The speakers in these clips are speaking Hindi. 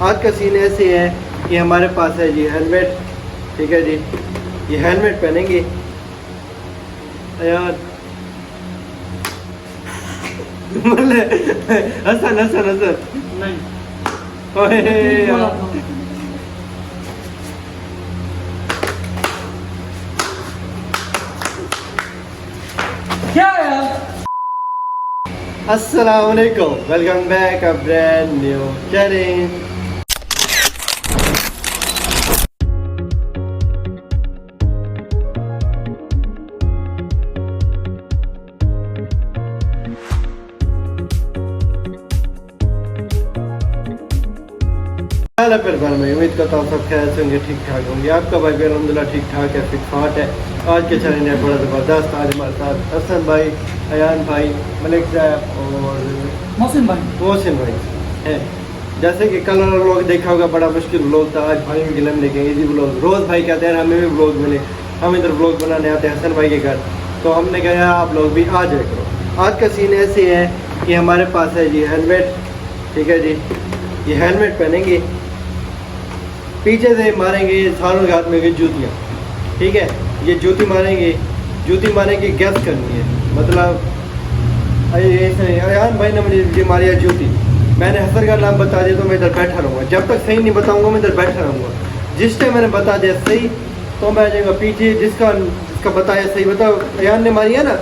आज का सीन ऐसे है कि हमारे पास है जी हेलमेट, ठीक है जी। ये हेलमेट पहनेंगे यार, हसन हसन हसन नहीं ओए यार। क्या यार? अस्सलाम वालेकुम, welcome back a brand new challenge. फिर मैं उम्मीद करता हूँ सब खैर से होंगे, ठीक ठाक होंगे। आपका भाई भी अल्हम्दुलिल्लाह ठीक ठाक है, फिट फाट है। आज के चैलेंज है बड़ा ज़बरदस्त। आज हमारे साथ हसन भाई, अयान भाई, मलिक साहब और मोहसिन भाई हैं। जैसे कि कल वाला व्लॉग देखा होगा, बड़ा मुश्किल व्लॉग था। आज भाई के लिए लेके इजी व्लॉग। रोज़ भाई कहते हैं हमें भी व्लॉग मिले, हम इधर व्लॉग बनाने आते हैं हसन भाई के घर, तो हमने कहा आप लोग भी आ जाए करो। आज का सीन ऐसे है कि हमारे पास है जी हेलमेट, ठीक है जी। ये हेलमेट पहनेंगे, पीछे से मारेंगे सारों के हाथ में गई जूतियाँ, ठीक है। ये जूती मारेंगे गैस करनी है, मतलब अयान भाई ने मुझे मारी है जूती। मैंने हसन का नाम बता दिया तो मैं इधर बैठा रहूँगा, जब तक सही नहीं बताऊँगा मैं इधर बैठा रहूँगा। जिस टाइम मैंने बता दिया सही तो मैं आ जाऊँगा पीछे। जिसका बताया सही, बताओ अयान ने मारी है ना,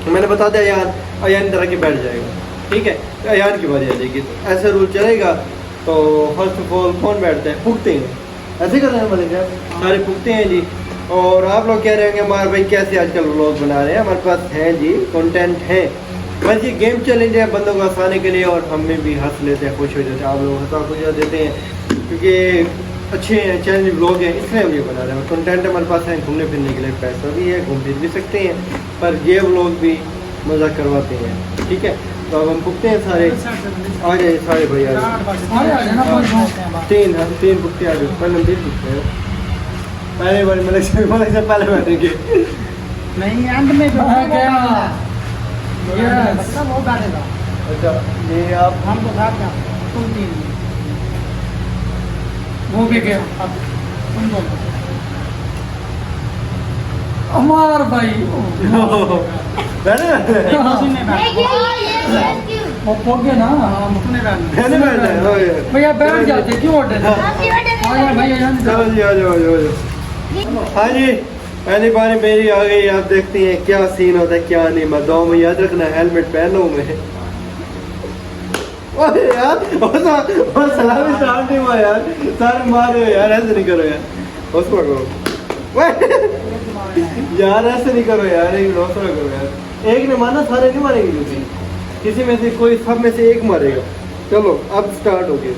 मैंने बता दिया अयान इधर आके बैठ जाएगा, ठीक है। अयान की बारी आ जाएगी, तो ऐसा रूल चलेगा। तो फर्स्ट ऑफ ऑल कौन बैठते हैं? पुगते हैं, ऐसे कर रहे हैं मलिक साहब, सारे पुगते हैं जी। और आप लोग कह रहे होंगे हमारे भाई कैसे आजकल व्लॉग बना रहे हैं। हमारे पास है जी कंटेंट है, बस ये गेम चैलेंज है बंदों को हंसाने के लिए, और हमें भी हंस लेते हैं, खुश हो जाते हैं। आप लोग हंसा खुश हो देते हैं क्योंकि अच्छे चैलेंज व्लॉग हैं, इसलिए हम ये बना रहे हैं। कंटेंट हमारे पास है, घूमने फिरने के लिए पैसा भी है, घूम फिर भी सकते हैं, पर ये व्लॉग भी मज़ा करवाते हैं, ठीक है। तो अब हम पुगते हैं सारे, आ जाए सारे भाई आ जाए। तीन पुगते आ जाए, पहले हम 3 पुगते हैं। पहले बार मलिक से पहले बैठेंगे। नहीं एंड में जो है क्या वो बैठेगा। अच्छा ये आप हम तो बैठ गया, तुम 3 वो भी गया। अब तुम बोलो अमर भाई बैठे वो पोगे ना, मुझने बैठे बैठे भैया बैठ जाते क्यों उठे? भैया चलो जी आ जाओ। हाँ जी, पहली बार मेरी आ गई। आप देखते हैं क्या सीन होता है क्या नहीं। मैं दो में याद रखना, हेलमेट पहनो मैं। ओए यार वो सलामी स्टार्ट नहीं हुआ यार, सारे मार रहे हो यार, ऐसे नहीं करो यार, हौसला करो यार, ऐसे नहीं करो यार, एक हौसला करो यार। एक ने मारना, सारे नहीं मारेंगे क्योंकि किसी में से कोई, सब में से एक मारेगा। चलो अब स्टार्ट हो गया।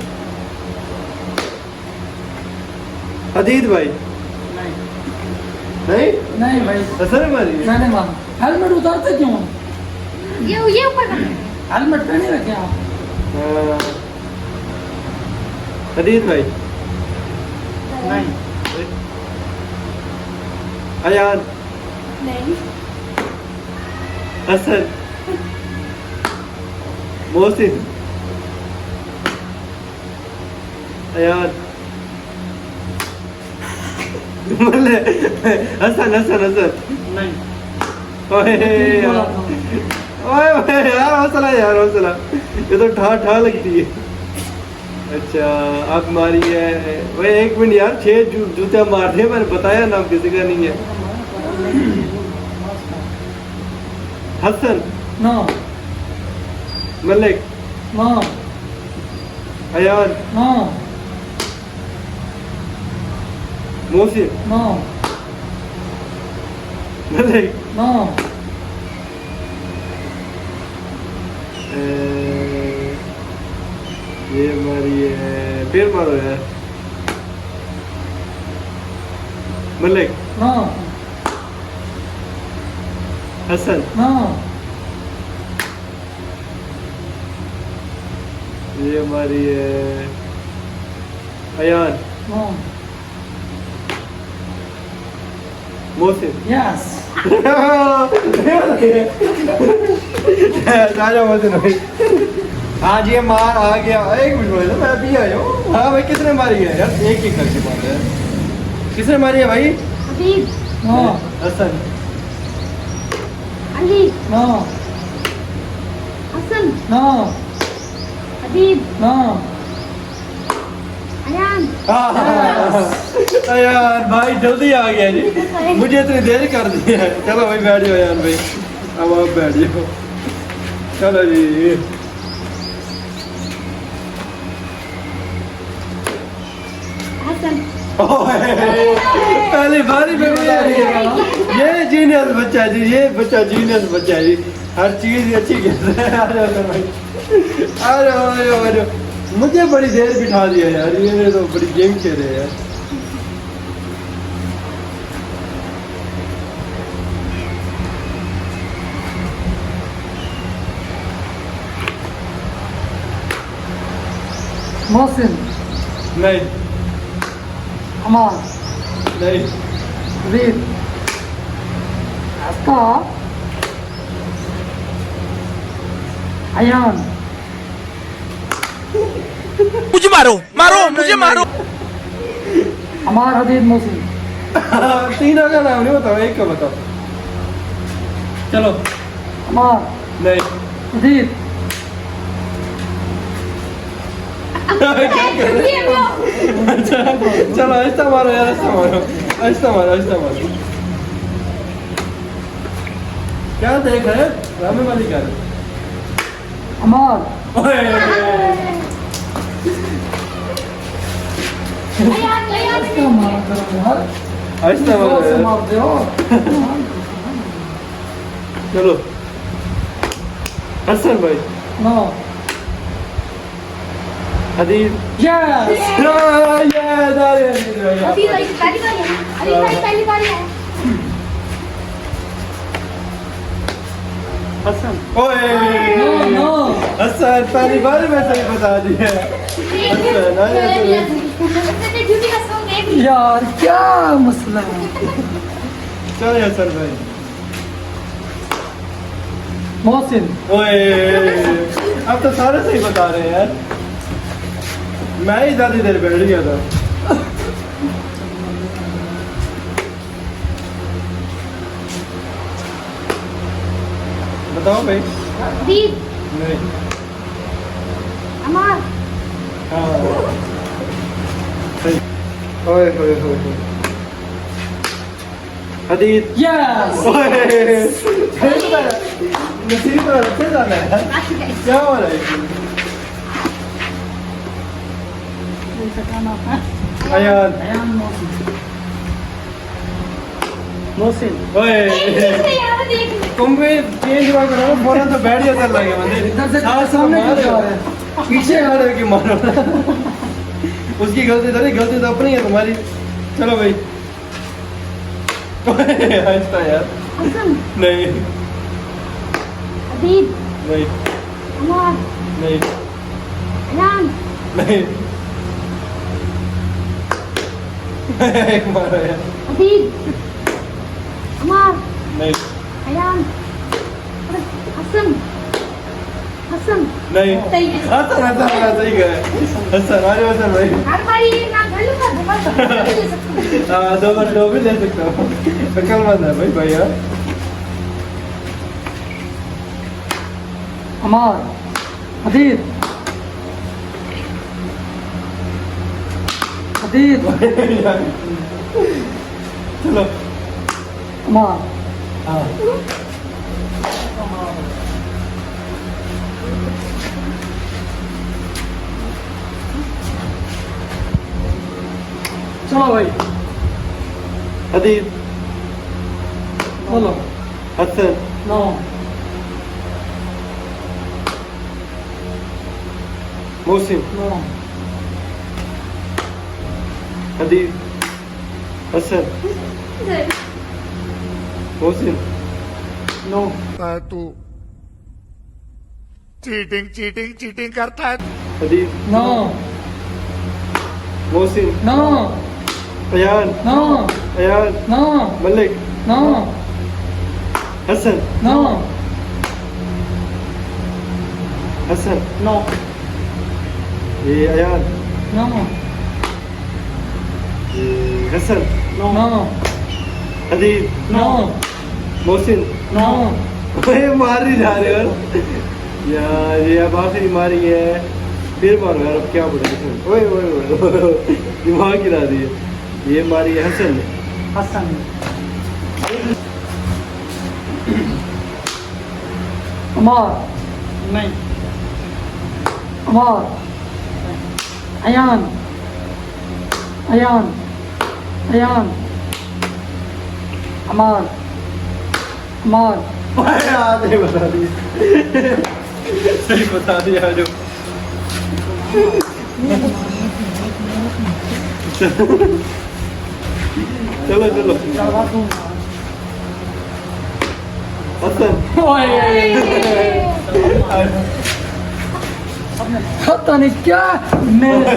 हदीद भाई नहीं भाई असर मारी है। मैंने मारा। हेलमेट उतारते क्यों? ये ऊपर हेलमेट पहने रखे आप? हदीद भाई नहीं अयान नहीं हसन मोहसिन अयान हसन हसन हसन नहीं ओए यार, ओए यार हौसला यार, हौसला। ये तो ठा लगती है। अच्छा आप मारी है भाई, 1 मिनट यार, 6 जूते मार दिए, मैंने बताया नाम किसी का नहीं है। Hasan no Malik no Ayan no Mohsin no Malik no ये मारी है, फिर मारो यार। मलिक नो हसन नो ये हमारी है अयान नो मोहसिन यस मोहसिन भाई। हाँ जी मार आ गया, 1 मिनट मैं अभी आया हूँ। हाँ भाई किसने मारी है यार, एक ही करके मारे यार। किसने मारी है भाई? Habib, no Hasan. Ali, no Hasan, no Habib, no Ayan. यार भाई जल्दी आ गया जी, मुझे इतनी देर कर दी है। चलो भाई बैठ जाओ यार भाई, अब आप बैठ जाओ। चलो जी। हसन, पहली बारी में भी आ रही है। ये जीनियस बच्चा है जी, ये बच्चा जीनियस बच्चा है जी, हर चीज अच्छी कहता है। आ जाओ सर भाई, आ जाओ आ जाओ आ जाओ। मुझे बड़ी देर बिठा दिया यार, ये तो बड़ी गेम खेल रहे हैं यार। मोहसिन, नहीं अमान, नहीं हबीब, अस्का, अयान, मुझे मारो मारो मुझे मारो। अमार, हदीद, मोहसिन। तीनों का नाम नहीं बताओ, एक का बताओ। चलो। अमार, नहीं। हदीद, ये वो। चलो ऐसा मारो यार, ऐसा मारो, ऐसा मारो, ऐसा मारो। क्या देख रहे रामे वाली कर? अमार, अयान, अयान। अस्का मार करो यार, ऐसा मारो जोर से यार। मार दो। चलो हसन भाई। नो हदीब। यस, अभी भाई पहली बार है, अभी भाई पहली बार है। हसन। ओए नो नो हसन पहली बार में सही बता दिया। उसने ड्यूटी का सॉन्ग देख लिया। यार क्या मसला है। चलो हसन भाई। मोहसिन, ओए अब तो सारे सही बता रहे हैं यार, मैं ही ज्यादा देर बैठ गया था। बताओ भाई। हबीब, नहीं। अमार, हाँ सही। ओए ओए ओए ओए। हदीद। यस, ओए नसीब पर अच्छे जाना है। बाकी का क्या हो रहा है इसमें? अयान। अयान, मोहसिन, मोहसिन, ओए यार देख ले। तुम भी चेंज हुआ करो ना, बोला तो बैठ जाता लगे बंदे। इधर से साथ सामने मार क्यों जा रहे हैं? पीछे आ रहे हो कि मारो। उसकी गलती तो नहीं, गलती तो अपनी है तुम्हारी। चलो भाई। आहिस्ता यार। हसन, नहीं हबीब, नहीं अमार, नहीं अयान, नहीं। एक मारो यार। हबीब, अमार, नहीं अयान, हसन, हसन। नहीं। सही है। हसन हसन सही गए। हसन आ जाओ हसन भाई। हर बारी ना घलू का दबा ले सकते हैं। हाँ दो बार दो भी ले सकता हूँ। अक्लमंद है भाई भैया। अमार, हदीद, हदीद, चलो। अमार, हाँ चलो भाई हदीद। बोलो। Hasan. No Mohsin. No Hadid. Hasan. Mohsin. No तू चीटिंग चीटिंग चीटिंग करता है। Hadid. No Mohsin. No Ayan. No Ayan. No Malik. No Hasan. No Hasan. No ये अयान। नौ हसन, नौ हदीद, नौ मोहसिन। नौ ओए मार ही जा रहे हो यार, ये अब आखिरी मारी है, फिर मारो यार, अब क्या बोले इसमें। ओए ओए ओए दिमाग गिरा दिए। ये मारी है हसन ने। हसन अमार नहीं अमार अयान अयान अयान अमार अमार याद नहीं बता दिए। सही बता दिया जो। चलो चलो हसन। पता नहीं क्या मेरे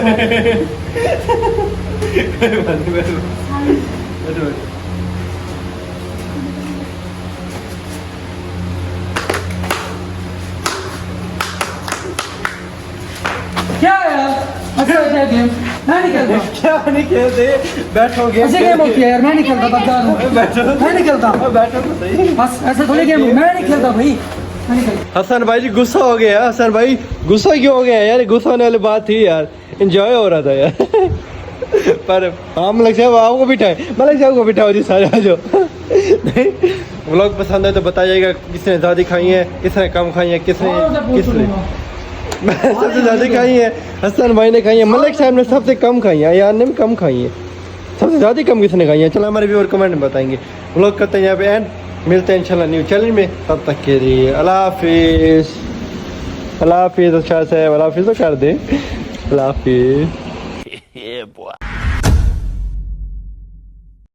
क्या यार अच्छा अच्छा गेम मैं नहीं खेलता क्या नहीं खेलते, बैठोगे ऐसे गेम होती है यार मैं नहीं खेलता बता रहा हूँ बैठो मैं नहीं खेलता बैठो तो सही। बस ऐसे थोड़ी गेम मैं नहीं खेलता भाई मैं नहीं खेलता हसन भाई जी गुस्सा हो गया। हसन भाई गुस्सा क्यों हो गया यार, गुस्सा होने वाली बात थी यार, एंजॉय हो रहा था यार। पर हाँ मलिक साहब आपको बिठाए, मलिक साहब को बिठाओ जी सारे आ जाओ। व्लॉग पसंद है तो बताइएगा किसने ज़्यादा खाई है, किसने कम खाई है, किसने मैं सबसे ज़्यादा खाई है, हसन भाई ने खाई है, मलिक साहब ने सबसे कम खाई है, यार ने भी कम खाई है। सबसे ज़्यादा कम किसने खाई है, चलो हमारे व्यूअर कमेंट में बताएंगे। व्लॉग करते हैं यहाँ पे एंड, मिलते हैं इंशाल्लाह न्यू चैनल में, तब तक के लिए अल्लाह हाफिज़। अल्लाह हाफिज़। अच्छा से अल्लाह हाफिज़ तो कर दे, अल्लाह हाफिज़।